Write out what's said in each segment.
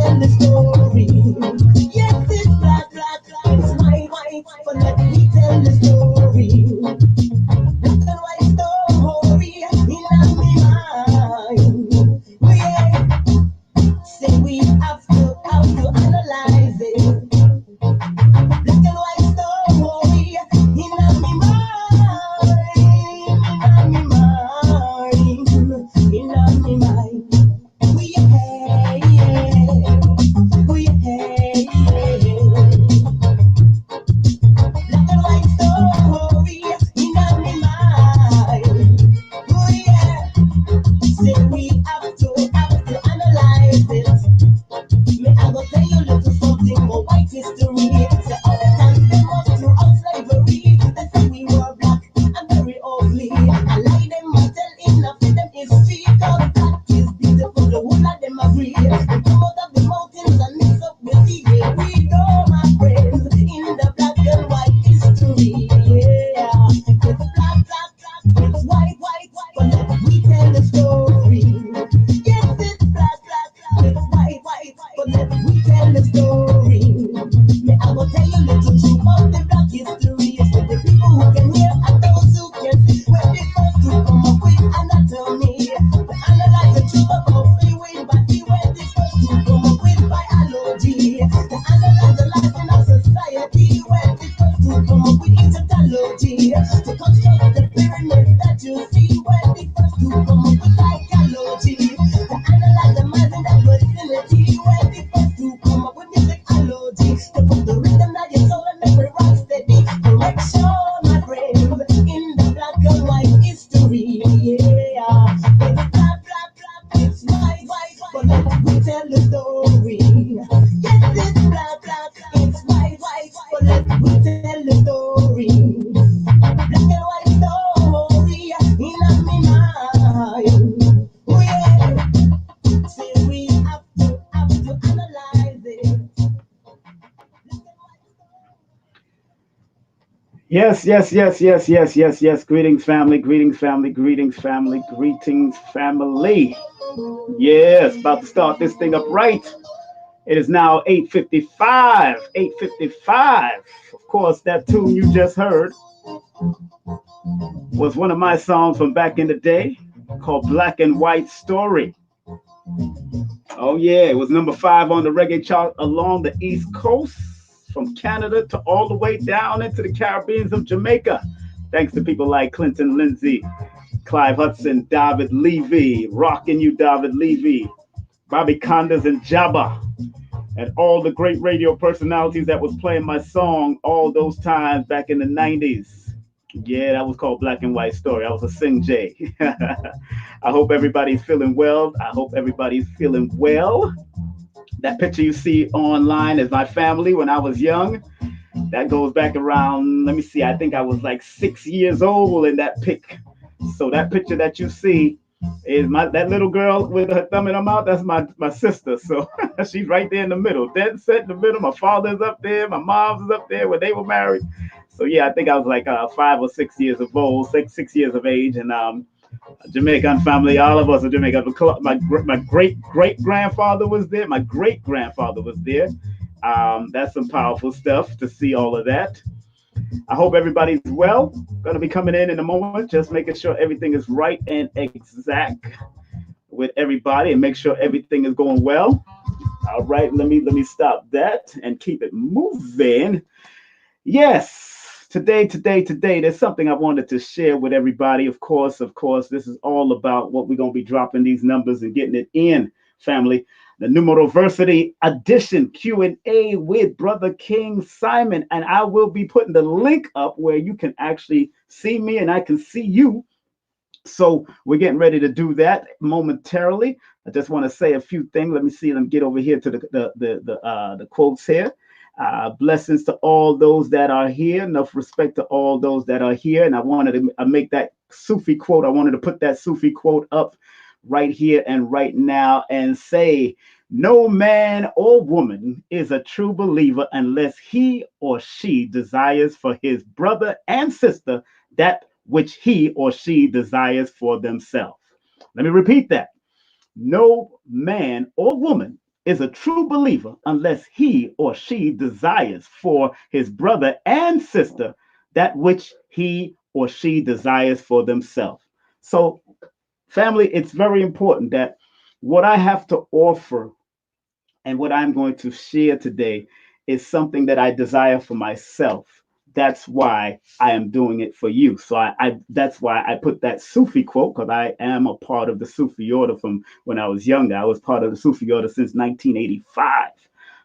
tell the story. Yes, it's black, black, it's white, white, but let me tell the story. Black and white story in my mind. Oh yeah, say we have to analyze it. Black and white story in my mind, in my mind. We hey, we hey, black and white story in my mind. Oh yeah, say we have to analyze it. Me, I go tell you little something about white history. Say all the time them up throughout slavery. They say we were black and very ugly. I lie them, I tell enough of them history. Cause black is beautiful, the whole of them agree. They come out of the mountains and mix up with the air. We go, my friends, in the black and white history. Yeah, it's black, black, black, it's white, white, white. But let me tell the story. Yes, it's black, black, it's white, white, but let me tell the story. Me, I will tell you little truth about the black history. So the people who can hear and those who can see, when they first to come up with anatomy, to analyze the truth about free will body, when they first to come up with biology, to analyze the life in our society, when they first to come up with Egyptology, to construct the pyramids that you see, when they first to come up with psychology, to analyze the minds in that vicinity, when they first to come up with musicology, to put the rhythm that your soul and memory rock steady. Correction, my friends, in the black and white history. Yeah, it's black, black, black, it's white, white, but let me tell the story. Yes, it's black, black, it's white, white, but let me tell the story. Black and white story in my mind. Oh yeah, say we have to analyze it. Yes, yes, yes, yes, yes, yes, yes. Greetings, family. Greetings, family. Greetings, family. Greetings, family. Yes, about to start this thing up right. It is now 8:55. 8:55. Of course, that tune you just heard was one of my songs from back in the day called Black and White Story. Oh, yeah, it was number 5 on the reggae chart along the East Coast, from Canada to all the way down into the Caribbean of Jamaica. Thanks to people like Clinton Lindsay, Clive Hudson, David Levy, rocking you, David Levy, Bobby Condas, and Jabba, and all the great radio personalities that was playing my song all those times back in the 90s. Yeah, that was called Black and White Story. I was a Sing J. I hope everybody's feeling well. I hope everybody's feeling well. That picture you see online is my family when I was young. That goes back around, let me see, I think I was like 6 years old in that pic. So that picture that you see is that little girl with her thumb in her mouth. That's my sister. So she's right there in the middle, dead set in the middle. My father's up there, my mom's is up there when they were married. So yeah, I think I was like 5 or 6 years of old, six years of age, and Jamaican family. All of us are Jamaican. My great grandfather was there. My great grandfather was there. That's some powerful stuff to see all of that. I hope everybody's well. Going to be coming in a moment, just making sure everything is right and exact with everybody, and make sure everything is going well. All right, let me stop that and keep it moving. Yes, today, there's something I wanted to share with everybody. Of course, this is all about what we're going to be dropping these numbers and getting it in, family. The Numeroversity edition Q&A with Brother King Simon. And I will be putting the link up where you can actually see me and I can see you. So we're getting ready to do that momentarily. I just want to say a few things. Let me see. Let me get over here to the quotes here. Blessings to all those that are here. Enough respect to all those that are here. And I wanted to make that Sufi quote. I wanted to put that Sufi quote up right here and right now and say, no man or woman is a true believer unless he or she desires for his brother and sister that which he or she desires for themselves. Let me repeat that. No man or woman is a true believer unless he or she desires for his brother and sister that which he or she desires for themselves. So, family, it's very important that what I have to offer and what I'm going to share today is something that I desire for myself. That's why I am doing it for you. So I that's why I put that Sufi quote, because I am a part of the Sufi order from when I was younger. I was part of the Sufi order since 1985,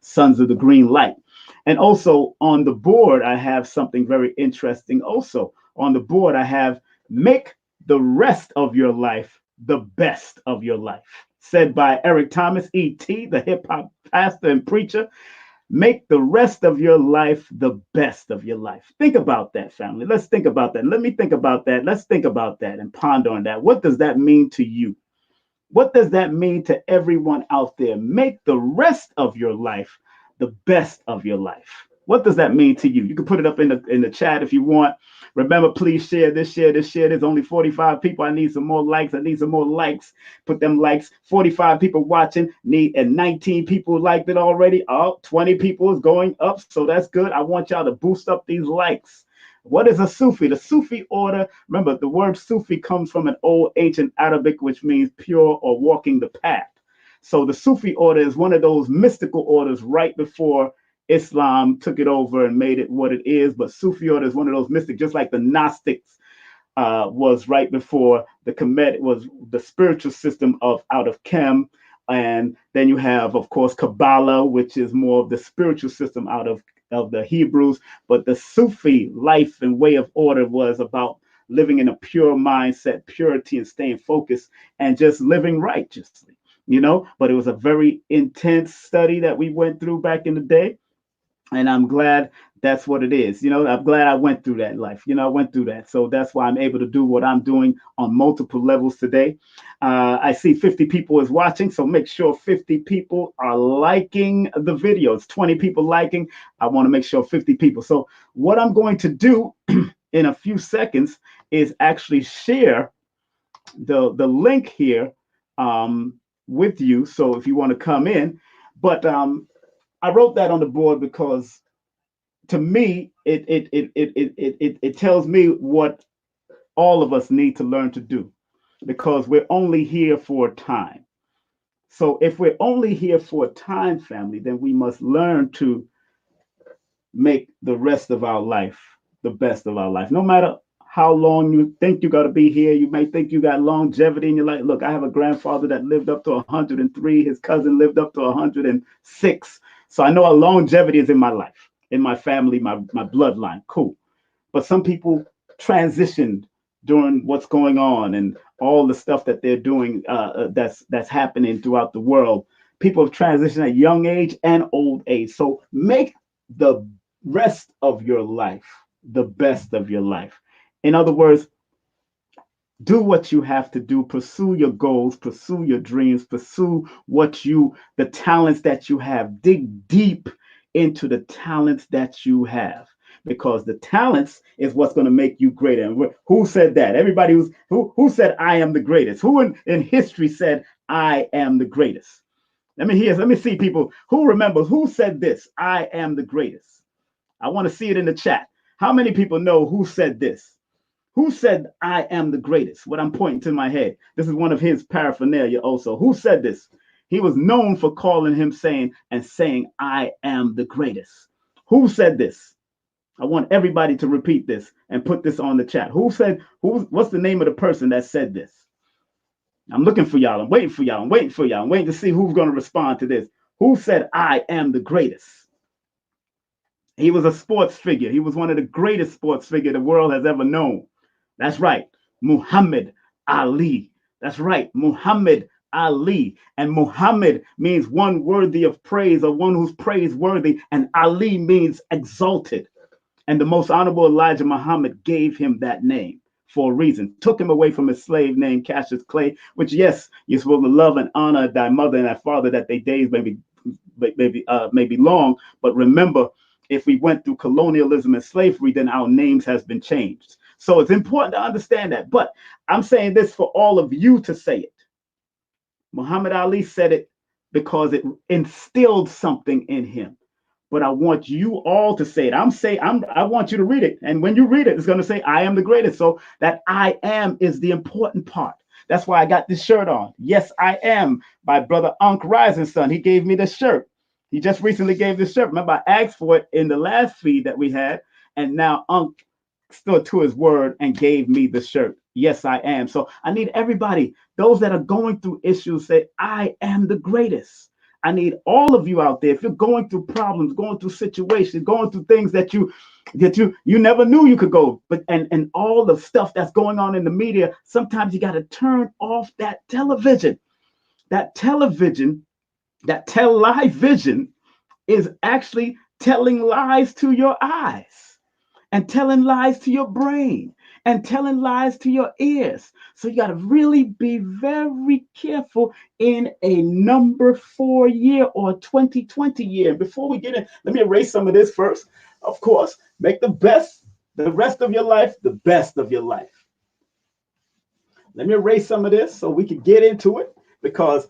Sons of the Green Light. And also on the board, I have something very interesting. Also on the board, I have make the rest of your life the best of your life, said by Eric Thomas, E.T., the hip hop pastor and preacher. Make the rest of your life the best of your life. Think about that, family. Let's think about that. Let me think about that. Let's think about that and ponder on that. What does that mean to you? What does that mean to everyone out there? Make the rest of your life the best of your life. What does that mean to you? You can put it up in the chat if you want. Remember, please share this, share this, share. There's only 45 people. I need some more likes. I need some more likes. Put them likes. 45 people watching. Need and 19 people liked it already. Oh, 20 people is going up. So that's good. I want y'all to boost up these likes. What is a Sufi? The Sufi order, remember, the word Sufi comes from an old ancient Arabic, which means pure or walking the path. So the Sufi order is one of those mystical orders right before Islam took it over and made it what it is. But Sufi order is one of those mystic, just like the Gnostics was right before the Kemet was the spiritual system of out of Chem. And then you have, of course, Kabbalah, which is more of the spiritual system out of the Hebrews. But the Sufi life and way of order was about living in a pure mindset, purity, and staying focused and just living righteously, you know. But it was a very intense study that we went through back in the day. And I'm glad that's what it is. You know, I'm glad I went through that life. You know, I went through that. So that's why I'm able to do what I'm doing on multiple levels today. I see 50 people is watching. So make sure 50 people are liking the videos, 20 people liking. I want to make sure 50 people. So what I'm going to do in a few seconds is actually share the link here with you. So if you want to come in, but I wrote that on the board because to me, it tells me what all of us need to learn to do because we're only here for a time. So if we're only here for a time, family, then we must learn to make the rest of our life the best of our life. No matter how long you think you got to be here, you may think you got longevity in your life. Look, I have a grandfather that lived up to 103. His cousin lived up to 106. So I know a longevity is in my life, in my family, my bloodline. Cool. But some people transitioned during what's going on and all the stuff that they're doing that's happening throughout the world. People have transitioned at young age and old age. So make the rest of your life the best of your life. In other words, do what you have to do, pursue your goals, pursue your dreams, pursue the talents that you have. Dig deep into the talents that you have because the talents is what's going to make you greater. And who said that? Everybody who said I am the greatest? Who in history said I am the greatest? Let me see people who remembers who said this. I am the greatest. I want to see it in the chat. How many people know who said this? Who said, I am the greatest? What I'm pointing to my head. This is one of his paraphernalia also. Who said this? He was known for calling him saying, I am the greatest. Who said this? I want everybody to repeat this and put this on the chat. What's the name of the person that said this? I'm looking for y'all. I'm waiting for y'all. I'm waiting to see who's going to respond to this. Who said, I am the greatest? He was a sports figure. He was one of the greatest sports figure the world has ever known. That's right, Muhammad Ali. That's right, Muhammad Ali. And Muhammad means one worthy of praise or one who's praiseworthy. And Ali means exalted. And the most honorable Elijah Muhammad gave him that name for a reason. Took him away from his slave named Cassius Clay, which, yes, you're supposed to love and honor thy mother and thy father that their days may be long. But remember, if we went through colonialism and slavery, then our names has been changed. So it's important to understand that. But I'm saying this for all of you to say it. Muhammad Ali said it because it instilled something in him. But I want you all to say it. I want you to read it. And when you read it, it's going to say, I am the greatest. So that I am is the important part. That's why I got this shirt on. Yes, I am. My brother Unc Rising Son, he gave me this shirt. He just recently gave this shirt. Remember, I asked for it in the last feed that we had. And now Unc stood to his word and gave me the shirt. Yes, I am. So I need everybody, those that are going through issues, say, I am the greatest. I need all of you out there. If you're going through problems, going through situations, going through things that you never knew you could go, but and all the stuff that's going on in the media, sometimes you got to turn off that television. That television, that tell lie vision is actually telling lies to your eyes and telling lies to your brain and telling lies to your ears. So you got to really be very careful in a number 4 year or 2020 year. Before we get in, let me erase some of this first. Of course, make the rest of your life, the best of your life. Let me erase some of this so we can get into it, because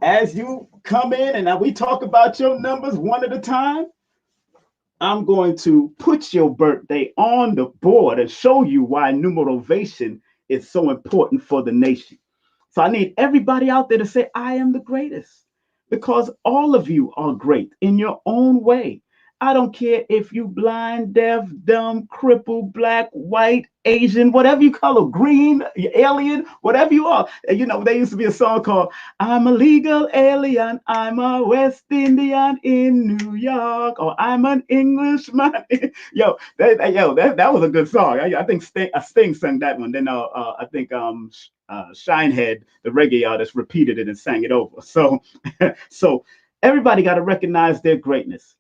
as you come in and now we talk about your numbers one at a time, I'm going to put your birthday on the board and show you why Numerovation is so important for the nation. So I need everybody out there to say, I am the greatest, because all of you are great in your own way. I don't care if you blind, deaf, dumb, crippled, black, white, Asian, whatever you color, green, alien, whatever you are. You know, there used to be a song called I'm a legal alien, I'm a West Indian in New York, or I'm an Englishman. That was a good song. I think Sting sang that one. Then I think Shinehead, the reggae artist, repeated it and sang it over. So, so everybody got to recognize their greatness.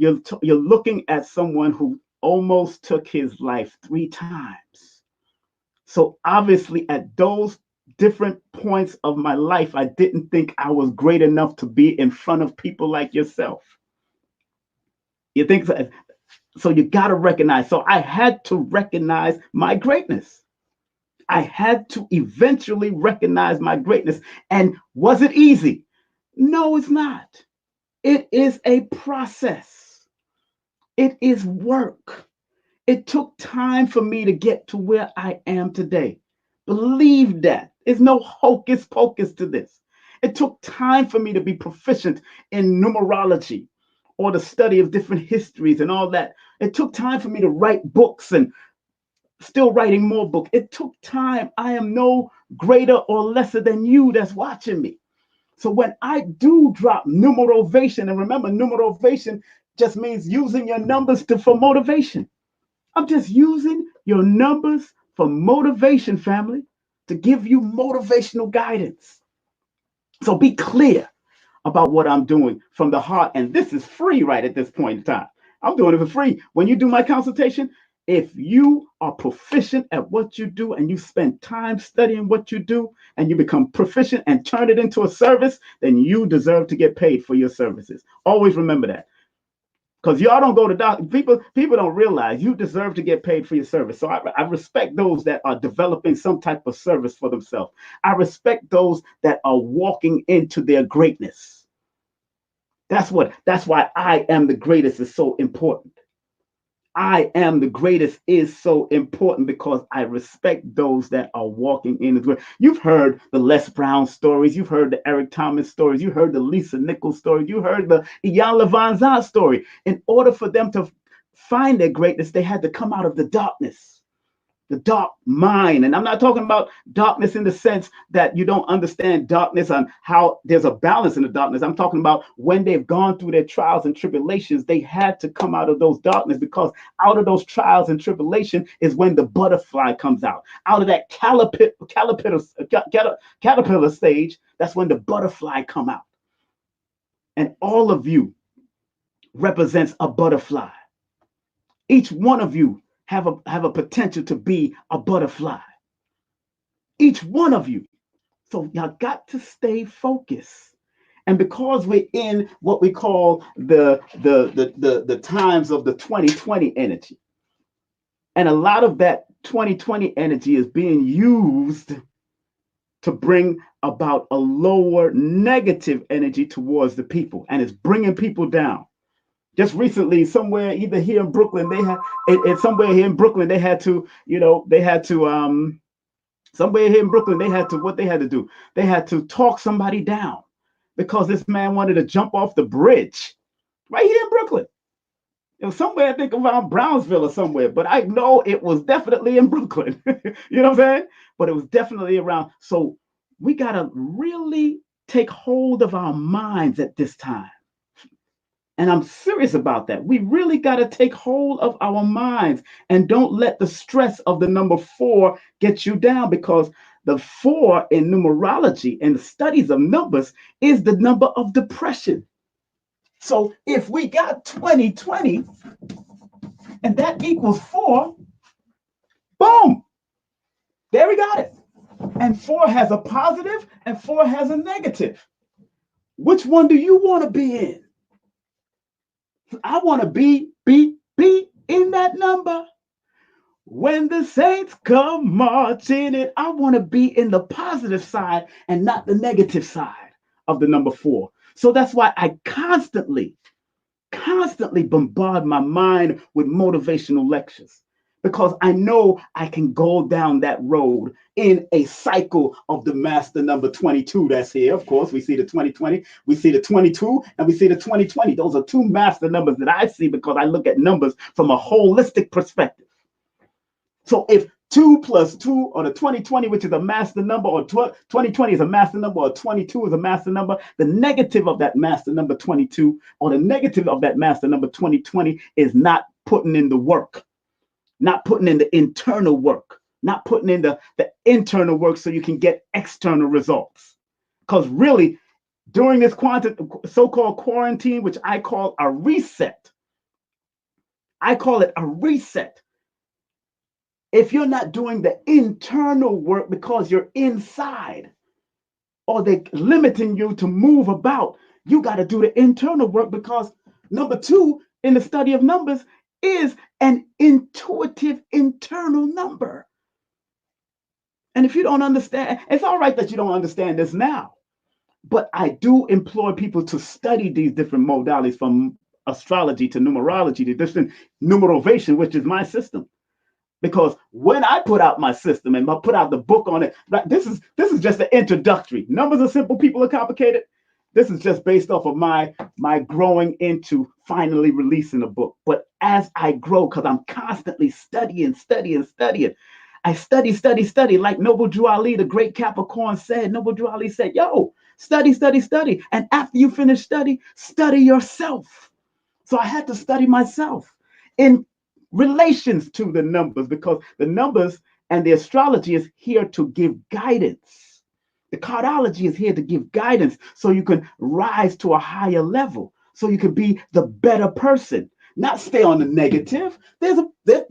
You're looking at someone who almost took his life 3 times. So obviously at those different points of my life, I didn't think I was great enough to be in front of people like yourself. You think so? So you got to recognize. So I had to recognize my greatness. I had to eventually recognize my greatness. And was it easy? No, it's not. It is a process. It is work. It took time for me to get to where I am today. Believe that. There's no hocus pocus to this. It took time for me to be proficient in numerology or the study of different histories and all that. It took time for me to write books and still writing more books. It took time. I am no greater or lesser than you that's watching me. So when I do drop numerovation, and remember, numerovation just means using your numbers for motivation. I'm just using your numbers for motivation, family, to give you motivational guidance. So be clear about what I'm doing from the heart. And this is free right at this point in time. I'm doing it for free. When you do my consultation, if you are proficient at what you do and you spend time studying what you do and you become proficient and turn it into a service, then you deserve to get paid for your services. Always remember that. Because y'all don't go to doctor. People don't realize you deserve to get paid for your service. So I respect those that are developing some type of service for themselves. I respect those that are walking into their greatness. That's why I am the greatest is so important. I am the greatest is so important because I respect those that are walking in the way. You've heard the Les Brown stories. You've heard the Eric Thomas stories. You heard the Lisa Nichols story. You heard the Ian Levanzan story. In order for them to find their greatness, they had to come out of the darkness. The dark mind. And I'm not talking about darkness in the sense that you don't understand darkness and how there's a balance in the darkness. I'm talking about when they've gone through their trials and tribulations, they had to come out of those darkness, because out of those trials and tribulation is when the butterfly comes out. Out of that caterpillar stage, that's when the butterfly come out. And all of you represents a butterfly. Each one of you have a potential to be a butterfly. Each one of you. So y'all got to stay focused. And because we're in what we call the times of the 2020 energy, and a lot of that 2020 energy is being used to bring about a lower negative energy towards the people, and it's bringing people down. Just recently, somewhere either here in Brooklyn, they had it somewhere here in Brooklyn, they had to, they had to somewhere here in Brooklyn, they had to what they had to do. They had to talk somebody down because this man wanted to jump off the bridge right here in Brooklyn. It was somewhere, I think around Brownsville or somewhere, but I know it was definitely in Brooklyn. You know what I'm saying? But it was definitely around. So we got to really take hold of our minds at this time. And I'm serious about that. We really got to take hold of our minds and don't let the stress of the number 4 get you down, because the 4 in numerology and the studies of numbers is the number of depression. So if we got 2020 and that equals 4, boom, there we got it. And 4 has a positive and 4 has a negative. Which one do you want to be in? I want to be in that number. When the saints come marching in, I want to be in the positive side and not the negative side of the number 4. So that's why I constantly bombard my mind with motivational lectures, because I know I can go down that road in a cycle of the master number 22 that's here. Of course, we see the 2020, we see the 22, and we see the 2020. Those are 2 master numbers that I see because I look at numbers from a holistic perspective. So if 2 plus 2, or the 2020, which is a master number, or 2020 is a master number, or 22 is a master number, the negative of that master number 22, or the negative of that master number 2020 is not putting in the work, not putting in the internal work, not putting in the internal work so you can get external results. Because really, during this so-called quarantine, which I call a reset, I call it a reset. If you're not doing the internal work because you're inside, or they're limiting you to move about, you got to do the internal work, because number 2 in the study of numbers is an intuitive internal number. And if you don't understand, it's all right that you don't understand this now, but I do implore people to study these different modalities, from astrology to numerology to different Numerovation, which is my system. Because when I put out my system and I put out the book on it, this is just the introductory. Numbers are simple, people are complicated. This is just based off of my growing into finally releasing a book. But as I grow, because I'm constantly studying, I study. Like Noble Drew Ali, the great Capricorn, said. Noble Drew Ali said, yo, study. And after you finish study yourself. So I had to study myself in relations to the numbers, because the numbers and the astrology is here to give guidance. The cardology is here to give guidance so you can rise to a higher level, so you can be the better person, not stay on the negative. There's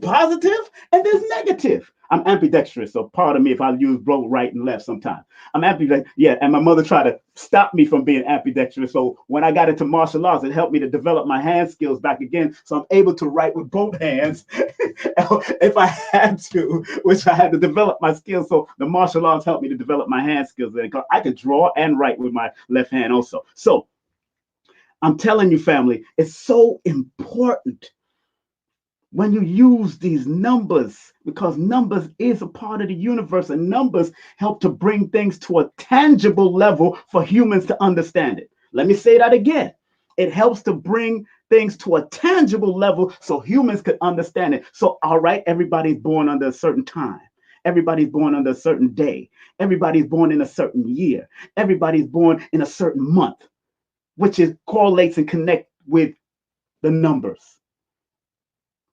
positive and there's negative. I'm ambidextrous, so pardon me if I use both right and left sometimes. I'm ambidextrous, yeah, and my mother tried to stop me from being ambidextrous. So when I got into martial arts, it helped me to develop my hand skills back again. So I'm able to write with both hands if I had to, which I had to develop my skills. So the martial arts helped me to develop my hand skills. I could draw and write with my left hand also. So I'm telling you, family, it's so important when you use these numbers, because numbers is a part of the universe, and numbers help to bring things to a tangible level for humans to understand it. Let me say that again. It helps to bring things to a tangible level so humans could understand it. So, all right, everybody's born under a certain time. Everybody's born under a certain day. Everybody's born in a certain year. Everybody's born in a certain month, which is correlates and connect with the numbers.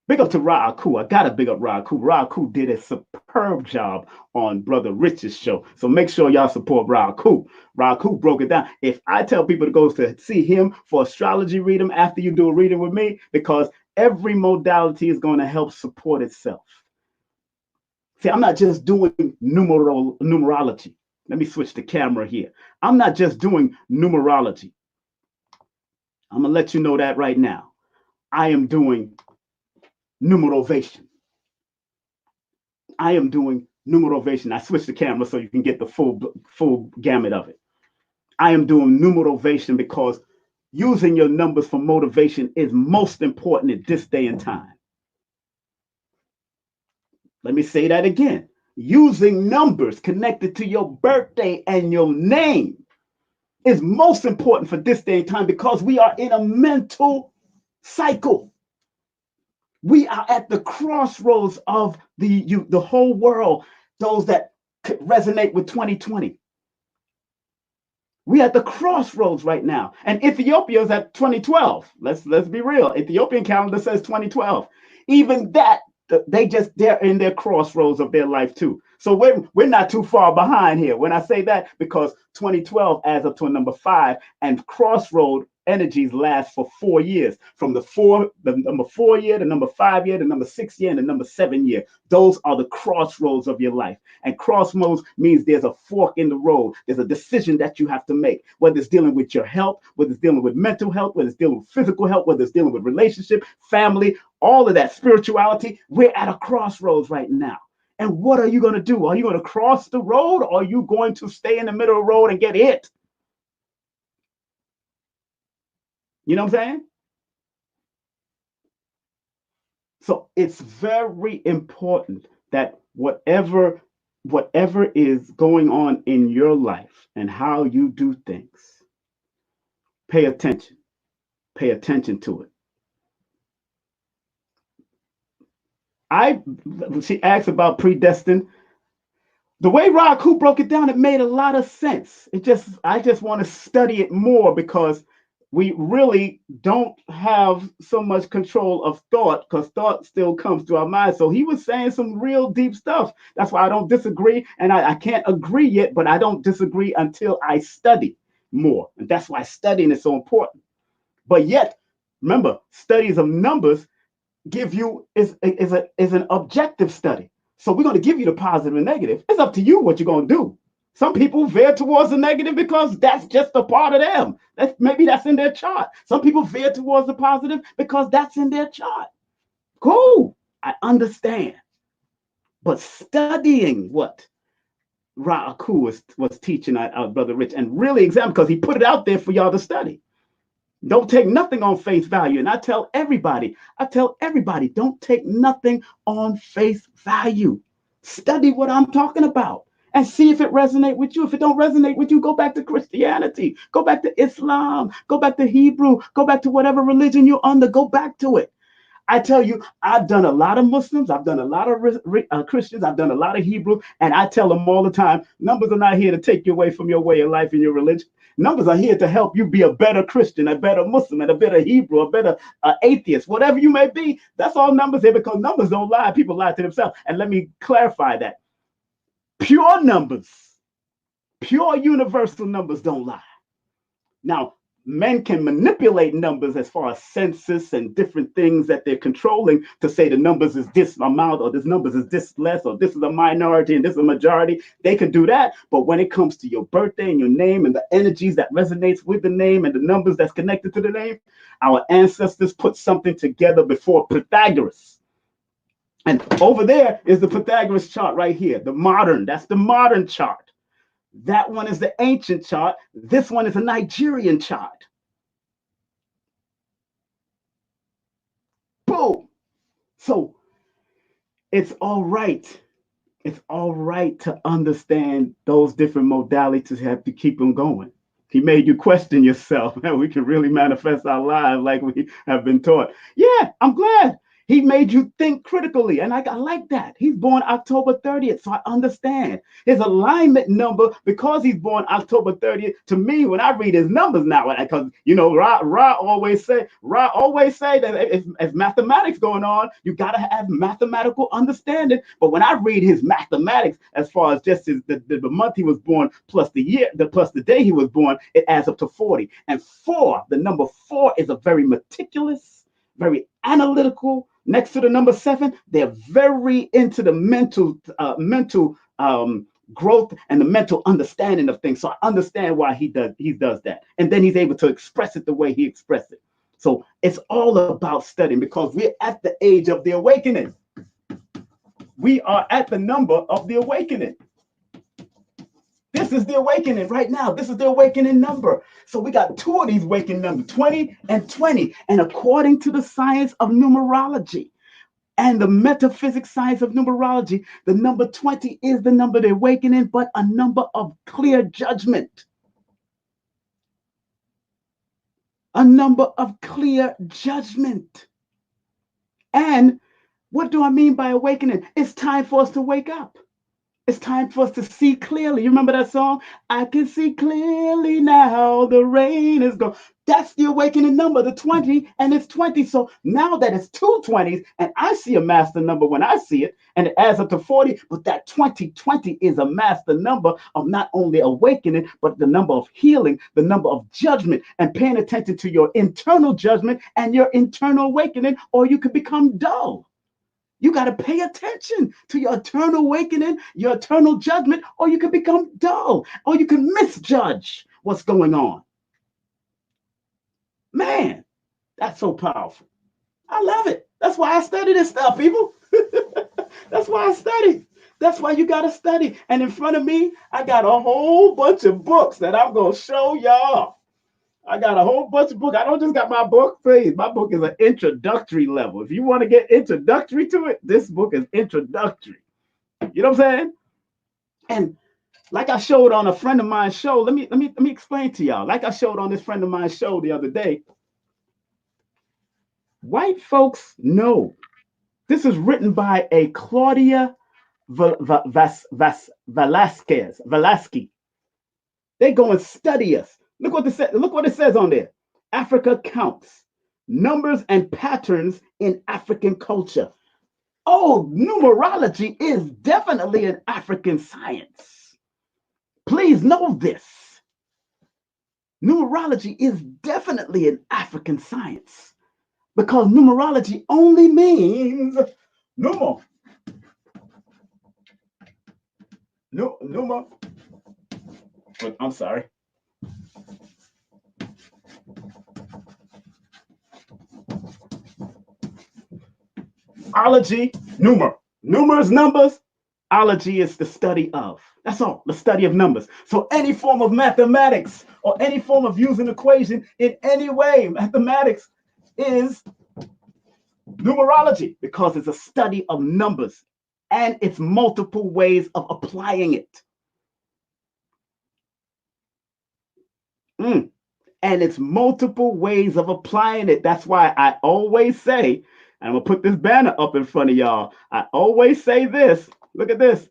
Big up to Ra'aku. I gotta big up Ra'aku. Ra'aku did a superb job on Brother Rich's show. So make sure y'all support Ra'aku. Ra'aku broke it down. If I tell people to go to see him for astrology reading after you do a reading with me, because every modality is going to help support itself. See, I'm not just doing numerology. Let me switch the camera here. I'm not just doing numerology. I'm gonna let you know that right now. I am doing Numerovation. I am doing Numerovation. I switched the camera so you can get the full gamut of it. I am doing numerovation because using your numbers for motivation is most important at this day and time. Let me say that again. Using numbers connected to your birthday and your name is most important for this day and time because we are in a mental cycle. We are at the crossroads of the whole world, those that resonate with 2020. We at the crossroads right now. And Ethiopia is at 2012. Let's be real. Ethiopian calendar says 2012. Even that, they're in their crossroads of their life too. So we're not too far behind here when I say that, because 2012 adds up to a number 5, and crossroad energies last for 4 years, from the number 4 year, the number 5 year, the number 6 year, and the number 7 year. Those are the crossroads of your life. And crossroads means there's a fork in the road. There's a decision that you have to make, whether it's dealing with your health, whether it's dealing with mental health, whether it's dealing with physical health, whether it's dealing with relationship, family, all of that, spirituality. We're at a crossroads right now. And what are you going to do? Are you going to cross the road, or are you going to stay in the middle of the road and get hit? You know what I'm saying? So it's very important that whatever is going on in your life and how you do things, pay attention. Pay attention to it. She asked about predestined. The way Raku broke it down, it made a lot of sense. I just want to study it more, because we really don't have so much control of thought, because thought still comes to our mind. So he was saying some real deep stuff. That's why I don't disagree, and I can't agree yet, but I don't disagree until I study more. And that's why studying is so important. But yet, remember, studies of numbers is an objective study. So we're going to give you the positive and negative. It's up to you what you're going to do. Some people veer towards the negative because that's just a part of them. Maybe that's in their chart. Some people veer towards the positive because that's in their chart. Cool. I understand. But studying what Ra'aku was teaching our brother Rich, and really examine, because he put it out there for y'all to study. Don't take nothing on face value. And I tell everybody, don't take nothing on face value. Study what I'm talking about and see if it resonates with you. If it don't resonate with you, go back to Christianity, go back to Islam, go back to Hebrew, go back to whatever religion you're under, go back to it. I tell you, I've done a lot of Muslims, I've done a lot of Christians, I've done a lot of Hebrew, and I tell them all the time, numbers are not here to take you away from your way of life and your religion. Numbers are here to help you be a better Christian, a better Muslim, and a better Hebrew, a better atheist, whatever you may be. That's all numbers here, because numbers don't lie. People lie to themselves. And let me clarify that. Pure numbers, pure universal numbers don't lie. Now, men can manipulate numbers as far as census and different things that they're controlling to say the numbers is this amount, or this numbers is this less, or this is a minority and this is a majority. They can do that. But when it comes to your birthday and your name and the energies that resonates with the name and the numbers that's connected to the name, our ancestors put something together before Pythagoras. And over there is the Pythagoras chart right here, that's the modern chart. That one is the ancient chart. This one is a Nigerian chart. Boom. So it's all right. It's all right to understand those different modalities, have to keep them going. He made you question yourself. We can really manifest our lives like we have been taught. Yeah, I'm glad. He made you think critically, and I like that. He's born October 30th, so I understand his alignment number, because he's born October 30th. To me, when I read his numbers now, because Ra always say that if mathematics going on, you gotta have mathematical understanding. But when I read his mathematics, as far as just the month he was born plus the year, plus the day he was born, it adds up to 40. And the number 4 is a very meticulous, very analytical. Next to the number 7, they're very into the mental growth and the mental understanding of things. So I understand why he does that. And then he's able to express it the way he expressed it. So it's all about studying, because we're at the age of the awakening. We are at the number of the awakening. This is the awakening right now. This is the awakening number. So we got two of these awakening numbers, 20 and 20. And according to the science of numerology and the metaphysics science of numerology, the number 20 is the number of the awakening, but a number of clear judgment. A number of clear judgment. And what do I mean by awakening? It's time for us to wake up. It's time for us to see clearly. You remember that song? I can see clearly now, the rain is gone. That's the awakening number, the 20, and it's 20. So now that it's two 20s, and I see a master number when I see it, and it adds up to 40, but that 2020 is a master number of not only awakening, but the number of healing, the number of judgment, and paying attention to your internal judgment and your internal awakening, or you could become dull. You got to pay attention to your eternal awakening, your eternal judgment, or you can become dull, or you can misjudge what's going on. Man, that's so powerful. I love it. That's why I study this stuff, people. That's why I study. That's why you got to study. And in front of me, I got a whole bunch of books that I'm going to show y'all. I got a whole bunch of books. I don't just got my book, please. My book is an introductory level. If you want to get introductory to it, this book is introductory. You know what I'm saying? And like I showed on a friend of mine's show, let me explain to y'all. Like I showed on this friend of mine's show the other day, white folks know. This is written by a Claudia Velasquez. They go and study us. Look what it says on there. Africa counts, numbers and patterns in African culture. Oh, numerology is definitely an African science. Please know this. Numerology is definitely an African science because numerology only means numer. Numer. I'm sorry. Ology, numer. Numer is numbers. Ology is the study of. That's all, the study of numbers. So any form of mathematics or any form of using equation in any way, mathematics is numerology because it's a study of numbers and it's multiple ways of applying it. And it's multiple ways of applying it. That's why I always say, and I'm going to put this banner up in front of y'all. I always say this. Look at this.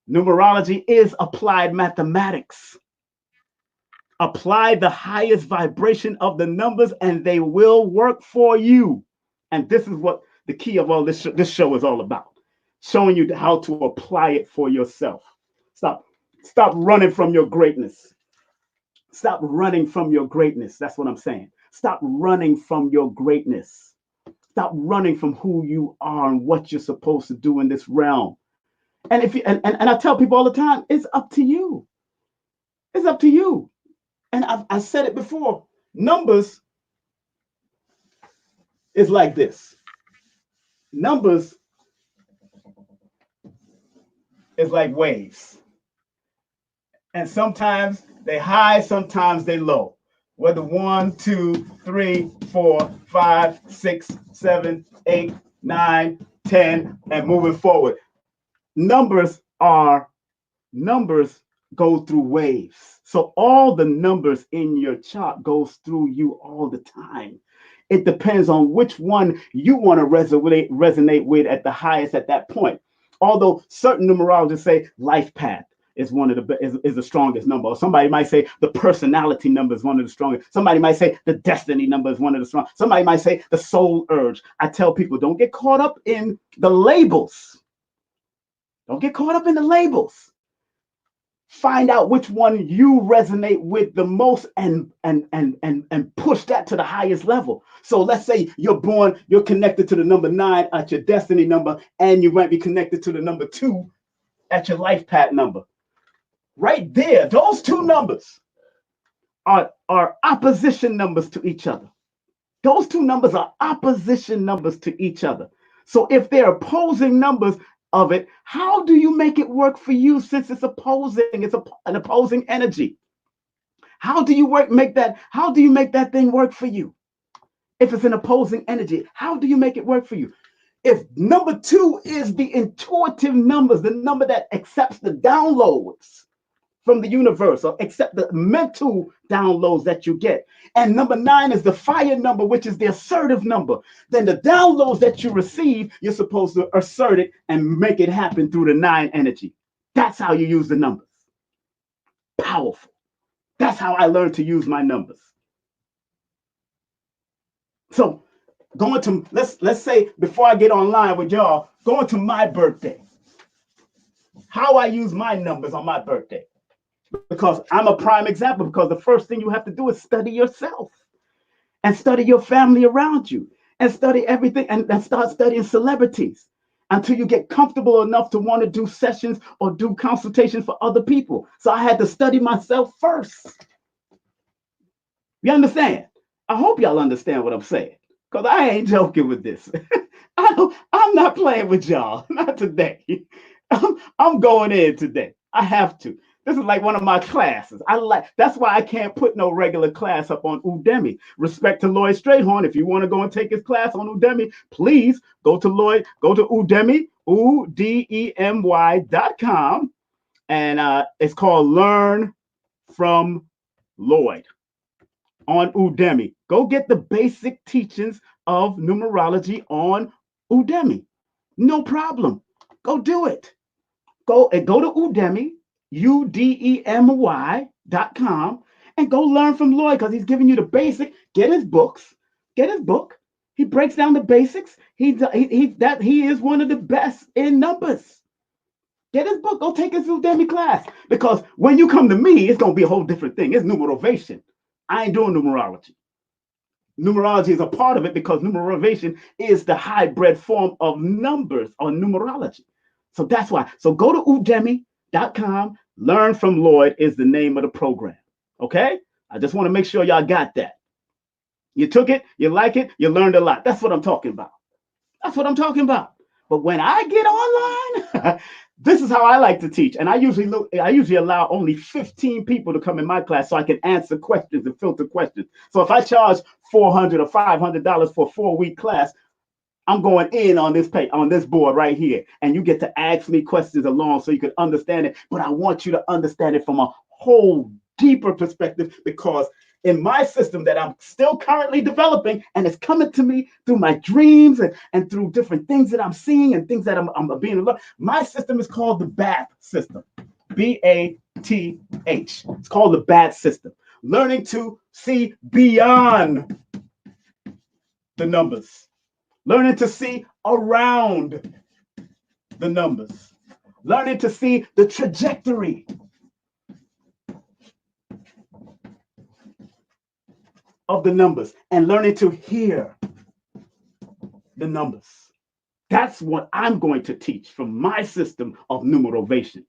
Numerology is applied mathematics. Apply the highest vibration of the numbers and they will work for you. And this is what the key of all this show is all about. Showing you how to apply it for yourself. Stop running from your greatness. Stop running from your greatness. That's what I'm saying. Stop running from your greatness. Stop running from who you are and what you're supposed to do in this realm. And if you and I tell people all the time, it's up to you. It's up to you. And I said it before. Numbers is like this. Numbers is like waves. And sometimes they high, sometimes they low. Whether 1, 2, 3, 4, 5, 6, 7, 8, 9, 10, and moving forward. Numbers go through waves. So all the numbers in your chart goes through you all the time. It depends on which one you want to resonate with at the highest at that point. Although certain numerologists say life path is one of is the strongest number. Or somebody might say the personality number is one of the strongest. Somebody might say the destiny number is one of the strongest. Somebody might say the soul urge. I tell people, don't get caught up in the labels. Don't get caught up in the labels. Find out which one you resonate with the most and push that to the highest level. So let's say you're connected to the number 9 at your destiny number, and you might be connected to the number 2 at your life path number. Right there, those two numbers are opposition numbers to each other. Those two numbers are opposition numbers to each other. So if they're opposing numbers, of it, how do you make it work for you since it's opposing? It's an opposing energy. How do you how do you make that thing work for you? If it's an opposing energy, how do you make it work for you? If number 2 is the intuitive numbers, the number that accepts the downloads from the universe or accept the mental downloads that you get, and number 9 is the fire number, which is the assertive number, then the downloads that you receive, you're supposed to assert it and make it happen through the 9 energy. That's how you use the numbers. Powerful. That's how I learned to use my numbers. So going to, let's say, before I get online with y'all, going to my birthday, how I use my numbers on my birthday, because I'm a prime example, because the first thing you have to do is study yourself and study your family around you and study everything, and start studying celebrities until you get comfortable enough to want to do sessions or do consultations for other people. So I had to study myself first. You understand? I hope y'all understand what I'm saying, because I ain't joking with this. I'm not playing with y'all, not today. I'm going in today. I have to. This is like one of my classes. That's why I can't put no regular class up on Udemy. Respect to Lloyd Strayhorn. If you want to go and take his class on Udemy, please go to Udemy, udemy.com, and it's called Learn from Lloyd on Udemy. Go get the basic teachings of numerology on Udemy. No problem. Go do it. Go to Udemy, udemy.com, and go learn from Lloyd, because he's giving you the basic. Get his books. Get his book. He breaks down the basics. He is one of the best in numbers. Get his book. Go take his Udemy class, because when you come to me, it's gonna be a whole different thing. It's Numerovation. I ain't doing numerology. Numerology is a part of it, because Numerovation is the hybrid form of numbers or numerology. So that's why. So go to udemy.com. Learn from Lloyd is the name of the program. Okay? I just want to make sure y'all got that. You took it, you like it, you learned a lot. That's what I'm talking about. That's what I'm talking about. But when I get online, this is how I like to teach. And I usually allow only 15 people to come in my class so I can answer questions and filter questions. So if I charge $400 or $500 for a 4-week class, I'm going in on this board right here, and you get to ask me questions along so you can understand it. But I want you to understand it from a whole deeper perspective, because in my system that I'm still currently developing, and it's coming to me through my dreams and through different things that I'm seeing and things that I'm being learned. My system is called the BATH system, BATH. It's called the BATH system. Learning to see beyond the numbers. Learning to see around the numbers. Learning to see the trajectory of the numbers, and learning to hear the numbers. That's what I'm going to teach from my system of Numerovation.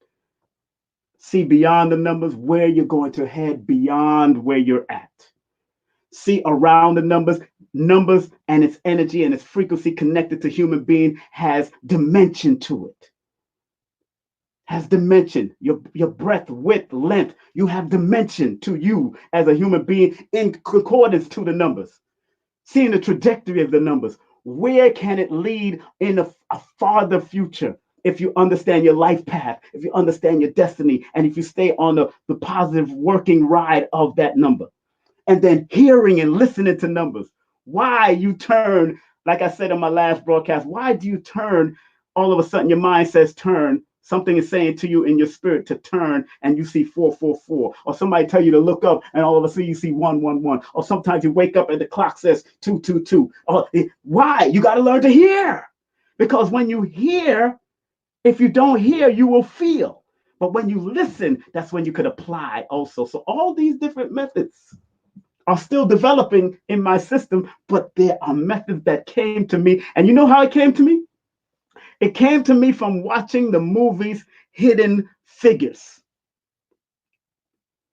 See beyond the numbers, where you're going to head beyond where you're at. See around the numbers and its energy and its frequency connected to human being has dimension to it. Has dimension, your breadth, width, length. You have dimension to you as a human being in concordance to the numbers. Seeing the trajectory of the numbers. Where can it lead in a farther future if you understand your life path, if you understand your destiny, and if you stay on the positive working ride of that number. And then hearing and listening to numbers. Why you turn, like I said in my last broadcast, why do you turn, all of a sudden your mind says turn, something is saying to you in your spirit to turn, and you see 444, or somebody tell you to look up and all of a sudden you see 111, or sometimes you wake up and the clock says 222. Why? You got to learn to hear, because when you hear, if you don't hear, you will feel. But when you listen, that's when you could apply also. So all these different methods are still developing in my system, but there are methods that came to me. And you know how it came to me? It came to me from watching the movies Hidden Figures.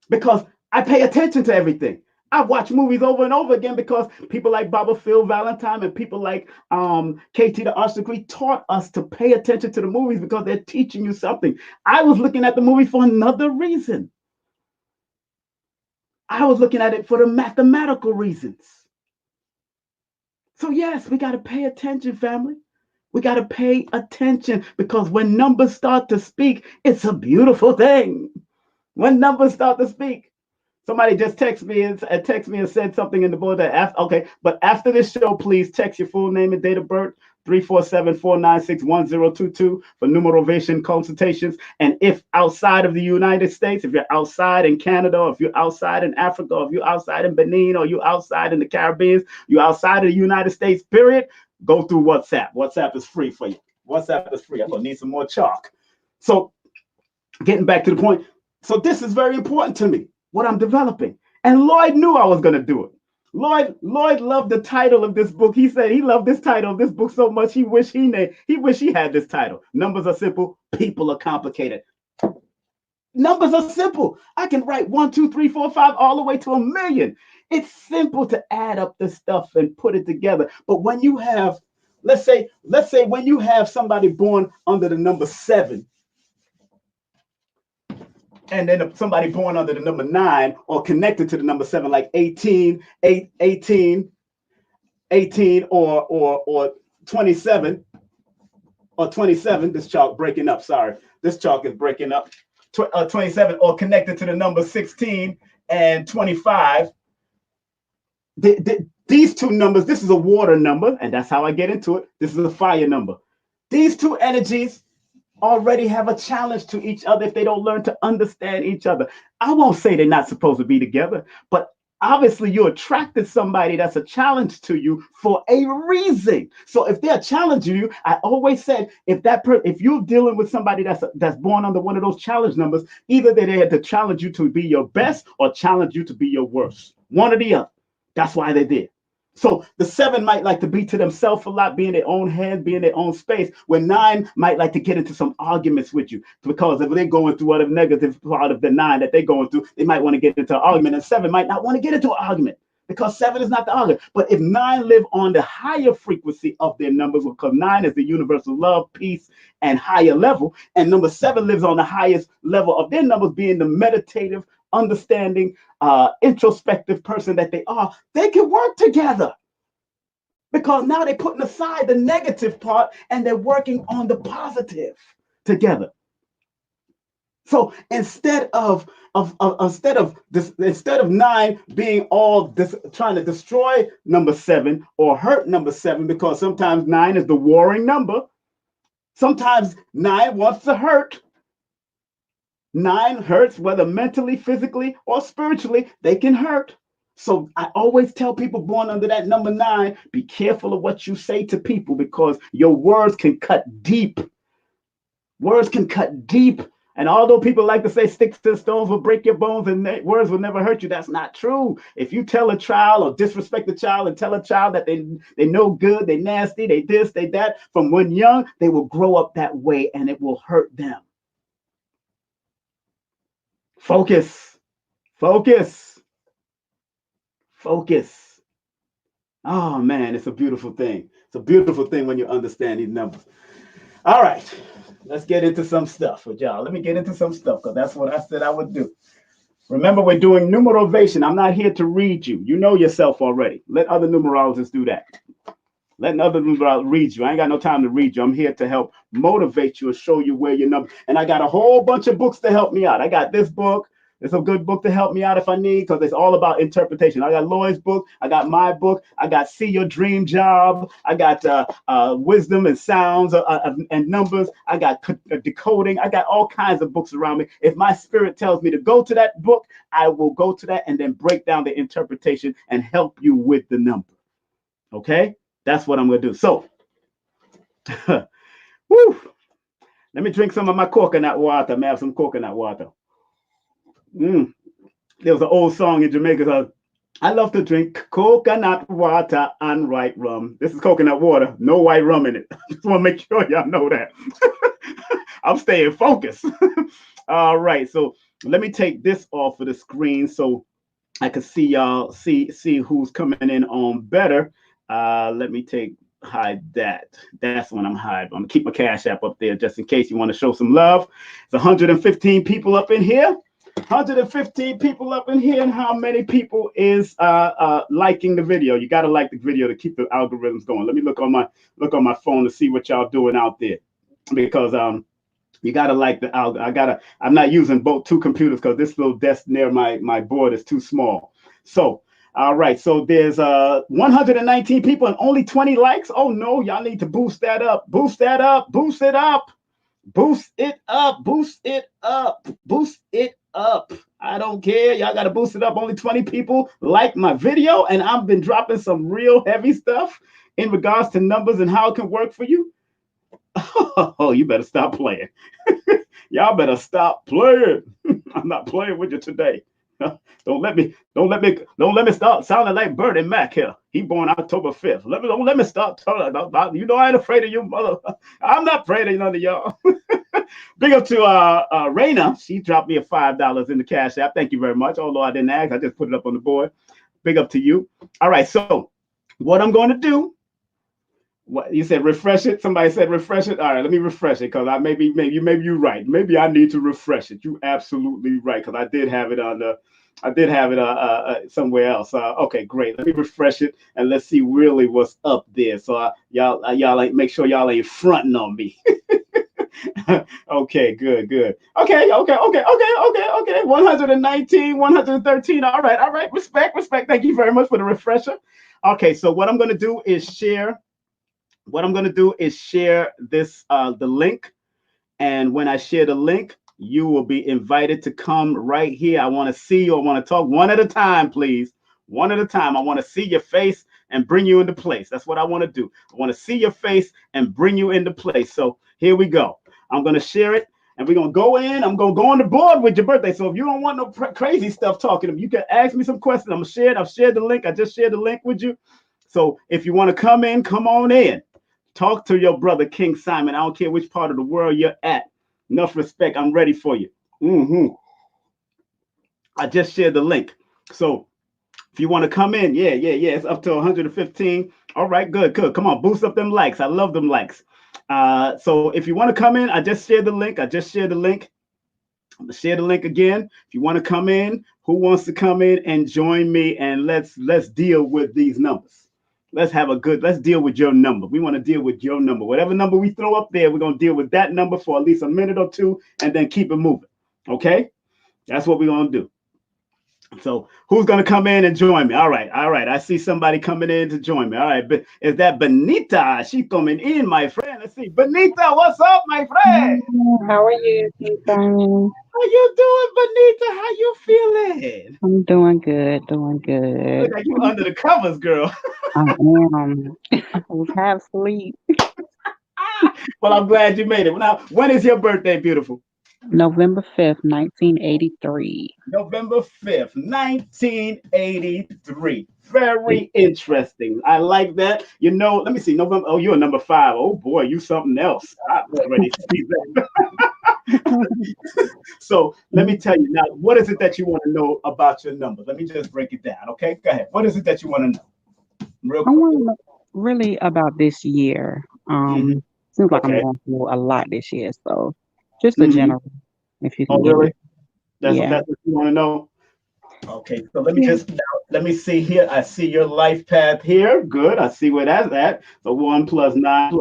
Because I pay attention to everything. I watch movies over and over again because people like Baba Phil Valentine and people like KT the Arts Degree taught us to pay attention to the movies because they're teaching you something. I was looking at the movie for another reason. I was looking at it for the mathematical reasons. So yes, we got to pay attention, family. We got to pay attention because when numbers start to speak, it's a beautiful thing. When numbers start to speak. Somebody just text me and said something in the board that okay, but after this show, please text your full name and date of birth 347-496-1022 for Numerovation consultations. And if outside of the United States, if you're outside in Canada, or if you're outside in Africa, or if you're outside in Benin, or you're outside in the Caribbean, you're outside of the United States, period, go through WhatsApp. WhatsApp is free for you. WhatsApp is free. I'm gonna need some more chalk. So getting back to the point. So this is very important to me, what I'm developing. And Lloyd knew I was gonna do it. Lloyd loved the title of this book. He said he loved this title of this book so much he wished he had this title. Numbers are simple, people are complicated. Numbers are simple. I can write 1, 2, 3, 4, 5 all the way to 1,000,000. It's simple to add up the stuff and put it together. But when you have, let's say when you have somebody born under the number 7, and then somebody born under the number 9 or connected to the number 7, like 18, 18, or 27, or 27. This chalk breaking up. Sorry, this chalk is breaking up. 27 or connected to the number 16 and 25. These two numbers. This is a water number, and that's how I get into it. This is a fire number. These two energies already have a challenge to each other if they don't learn to understand each other. I won't say they're not supposed to be together, but obviously you attracted somebody that's a challenge to you for a reason. So if they're challenging you, I always said if you're dealing with somebody that's born under one of those challenge numbers, either they had to challenge you to be your best or challenge you to be your worst. One or the other. That's why they're there. So the 7 might like to be to themselves a lot, be in their own head, be in their own space, where 9 might like to get into some arguments with you. Because if they're going through whatever negative part of the 9 that they're going through, they might want to get into an argument, and 7 might not want to get into an argument because 7 is not the argument. But if 9 live on the higher frequency of their numbers, because 9 is the universal love, peace, and higher level, and number 7 lives on the highest level of their numbers, being the meditative, understanding, introspective person that they are, they can work together. Because now they're putting aside the negative part and they're working on the positive together. So instead of 9 being all this, trying to destroy number 7 or hurt number 7, because sometimes 9 is the warring number. Sometimes 9 wants to hurt. 9 hurts, whether mentally, physically, or spiritually, they can hurt. So I always tell people born under that number 9, be careful of what you say to people because your words can cut deep. Words can cut deep. And although people like to say sticks and stones will break your bones and words will never hurt you, that's not true. If you tell a child or disrespect a child and tell a child that they no good, they nasty, they this, they that, from when young, they will grow up that way and it will hurt them. Focus. Focus. Focus. Oh man, it's a beautiful thing. It's a beautiful thing when you understand these numbers. All right, let's get into some stuff with y'all. Let me get into some stuff because that's what I said I would do. Remember, we're doing numerovation. I'm not here to read you. You know yourself already. Let other numerologists do that. Let other numerologists read you. I ain't got no time to read you. I'm here to help motivate you and show you where your number. And I got a whole bunch of books to help me out. I got this book. It's a good book to help me out if I need, because it's all about interpretation. I got Lloyd's book. I got my book. I got See Your Dream Job. I got Wisdom and Sounds and Numbers. I got Decoding. I got all kinds of books around me. If my spirit tells me to go to that book, I will go to that and then break down the interpretation and help you with the number. Okay? That's what I'm going to do. So, woo, let me drink some of my coconut water. I'm going to have some coconut water. There was an old song in Jamaica called, I love to drink coconut water and white rum. This is coconut water, no white rum in it. I just want to make sure y'all know that. I'm staying focused. All right, so let me take this off of the screen so I can see y'all, see who's coming in on better. Let me hide that. That's when I'm hide. I'm gonna keep my Cash App up there just in case you want to show some love. It's 115 people up in here. 115 people up in here, and how many people is liking the video? You got to like the video to keep the algorithms going. Let me look on my phone to see what y'all doing out there, because you got to like the alg. I'm not using both two computers because this little desk near my board is too small. So all right, so there's 119 people and only 20 likes. Oh no, y'all need to boost that up. Boost that up. Boost it up. Boost it up, boost it up, boost it up. I don't care. Y'all got to boost it up. Only 20 people like my video, and I've been dropping some real heavy stuff in regards to numbers and how it can work for you. Oh, you better stop playing. Y'all better stop playing. I'm not playing with you today. Don't let me start sounding like Bertie Mac here. He born October 5th. Don't let me start talking about, you know, I ain't afraid of you, mother. I'm not afraid of none of y'all. Big up to Raina. She dropped me a $5 in the Cash App. Thank you very much. Although I didn't ask, I just put it up on the board. Big up to you. All right, so what I'm going to do. What you said, refresh it. Somebody said refresh it. All right, let me refresh it because maybe you're right. Maybe I need to refresh it. You absolutely right because I did have it on the. I did have it somewhere else. Okay, great. Let me refresh it and let's see really what's up there. So y'all ain't make sure y'all ain't fronting on me. Okay, good. Okay. 119, 113. All right. Respect. Thank you very much for the refresher. Okay, so what I'm gonna do is share. What I'm gonna do is share this the link, and when I share the link, you will be invited to come right here. I want to see you. I want to talk one at a time, please. One at a time. I want to see your face and bring you into place. That's what I want to do. I want to see your face and bring you into place. So here we go. I'm going to share it and we're going to go in. I'm going to go on the board with your birthday. So if you don't want no crazy stuff talking to me, you can ask me some questions. I'm going to share it. I've shared the link. I just shared the link with you. So if you want to come in, come on in. Talk to your brother, King Simon. I don't care which part of the world you're at. Enough respect. I'm ready for you. I just shared the link. So if you want to come in, yeah. It's up to 115. All right, good. Come on, boost up them likes. I love them likes. So if you want to come in, I just shared the link. I'm gonna share the link again. If you want to come in, who wants to come in and join me? And let's deal with these numbers. Let's deal with your number. We want to deal with your number. Whatever number we throw up there, we're going to deal with that number for at least a minute or two and then keep it moving. Okay? That's what we're going to do. So who's going to come in and join me? All right. I see somebody coming in to join me. All right. Is that Benita? She coming in, my friend. Let's see. Benita, what's up, my friend? How are you, King Simon? How you doing, Benita? How you feeling? I'm doing good, doing good. Look like you under the covers, girl. I am. I was half asleep. Well, I'm glad you made it. Now, when is your birthday, beautiful? November 5th, 1983. November 5th, 1983. Very interesting. I like that. You know, let me see. November. Oh, you're number 5. Oh boy, you something else. I already see that. So let me tell you now, what is it that you want to know about your numbers? Let me just break it down. Okay, go ahead. What is it that you want to know? Real I quick. want to know really about this year. Hmm. Seems like I'm Okay. going through a lot this year, so just a Hmm. general, if you Oh, can give me. really? Yeah. That's what you want to know. Okay, so Yeah. let me see here. I see your life path here. Good. I see where that's at. So 1 plus 9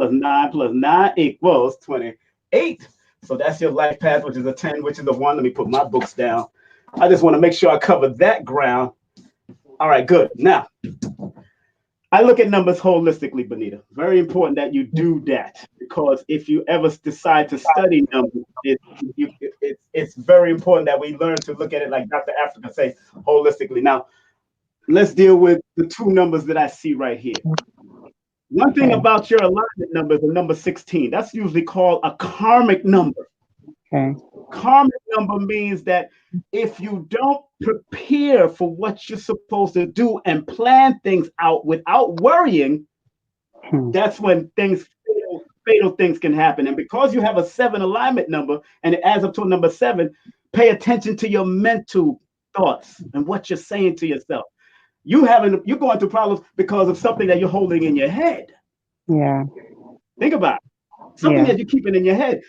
equals 28. So that's your life path, which is a 10, which is a 1. Let me put my books down. I just want to make sure I cover that ground. All right, good. Now I look at numbers holistically, Benita. Very important that you do that because if you ever decide to study numbers, it's very important that we learn to look at it like Dr. Africa say holistically. Now, let's deal with the two numbers that I see right here. One thing Okay. about your alignment number is the number 16. That's usually called a karmic number. Okay. Karmic number means that if you don't prepare for what you're supposed to do and plan things out without worrying, Hmm. that's when fatal things can happen. And because you have a 7 alignment number and it adds up to a number 7, pay attention to your mental thoughts and what you're saying to yourself. You're going through problems because of something that you're holding in your head. Yeah. Think about it. Something Yeah. that you're keeping in your head.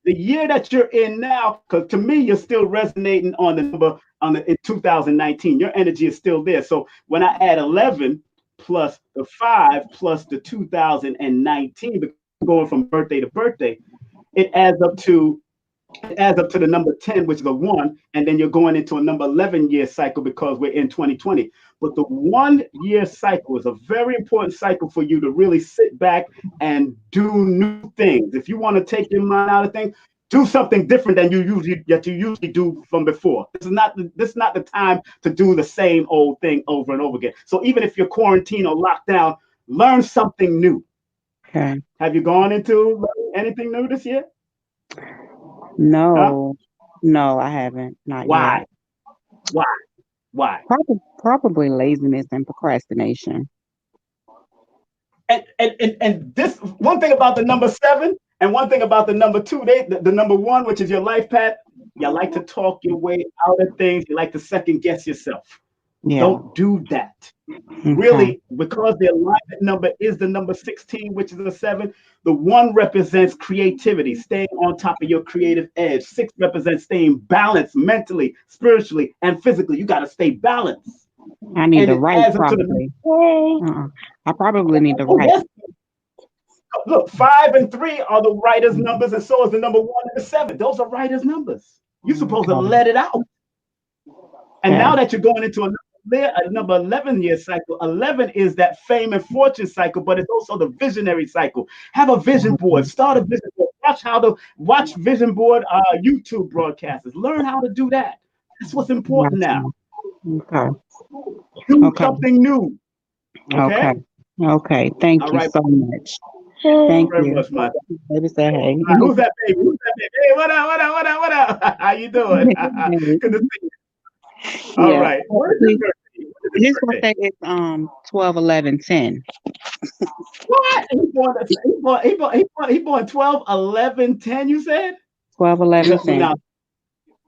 The year that you're in now, because to me, you're still resonating on the number in 2019. Your energy is still there. So when I add 11 plus the 5 plus the 2019, because you're going from birthday to birthday, it adds up to the number 10, which is a 1, and then you're going into a number 11-year cycle because we're in 2020. But the 1-year cycle is a very important cycle for you to really sit back and do new things. If you want to take your mind out of things, do something different than you usually do from before. This is not the time to do the same old thing over and over again. So even if you're quarantined or locked down, learn something new. Okay. Have you gone into anything new this year? Huh? No. No, I haven't. Not yet. Why? Why? Why? Probably laziness and procrastination. And this one thing about the number 7 and one thing about the number 2, the number 1, which is your life path, you like to talk your way out of things. You like to second guess yourself. Yeah. Don't do that. Okay. Really, because the alignment number is the number 16, which is a 7. The 1 represents creativity, staying on top of your creative edge. 6 represents staying balanced mentally, spiritually, and physically. You got to stay balanced. I need And to it write adds up to the probably. I probably need to oh write. yes. Look, 5 and 3 are the writer's numbers, and so is the number 1 and the 7. Those are writer's numbers. You're supposed to Okay. let it out. And now Okay. that you're going into a number 11-year cycle, 11 is that fame and fortune cycle, but it's also the visionary cycle. Have a vision board. Start a vision board. Watch vision board YouTube broadcasters. Learn how to do that. That's what's important now. Okay. Do Okay. something new. Okay. Okay? Okay. Thank All you right. so much. Thank Very you. much, my. Baby say hey. All right, who's that baby? Who's that baby? Hey, what up? What up? What up? What up? How you doing? Good to see you. All Yeah. right. What is his birthday? What is his His birthday? birthday is 12, 11, 10. What? He born 12, 11, 10, you said? 12, 11, Well, 10. now,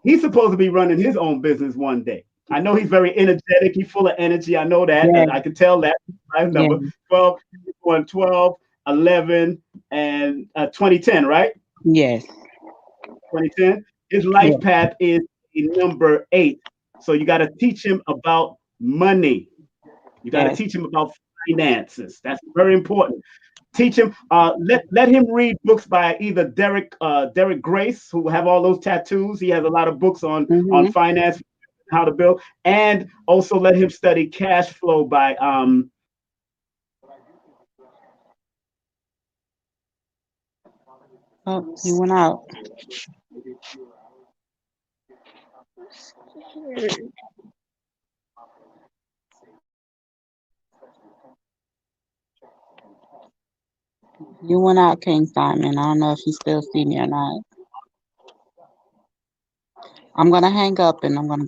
he's supposed to be running his own business one day. I know he's very energetic. He's full of energy. I know that. Yeah. I can tell that. His Yeah. number 12, he's born 12, 11, and 2010, right? Yes. 2010. His Yeah. life path is a number 8. So you got to teach him about money. You got to Yes. teach him about finances. That's very important. Teach him. Let him read books by either Derek Grace, who have all those tattoos. He has a lot of books on Mm-hmm. finance, how to build, and also let him study cash flow by Oh, you went out. You went out, King Simon. I don't know if you still see me or not. I'm gonna hang up and I'm gonna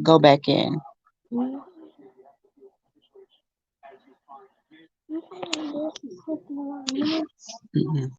go back in. Mhm.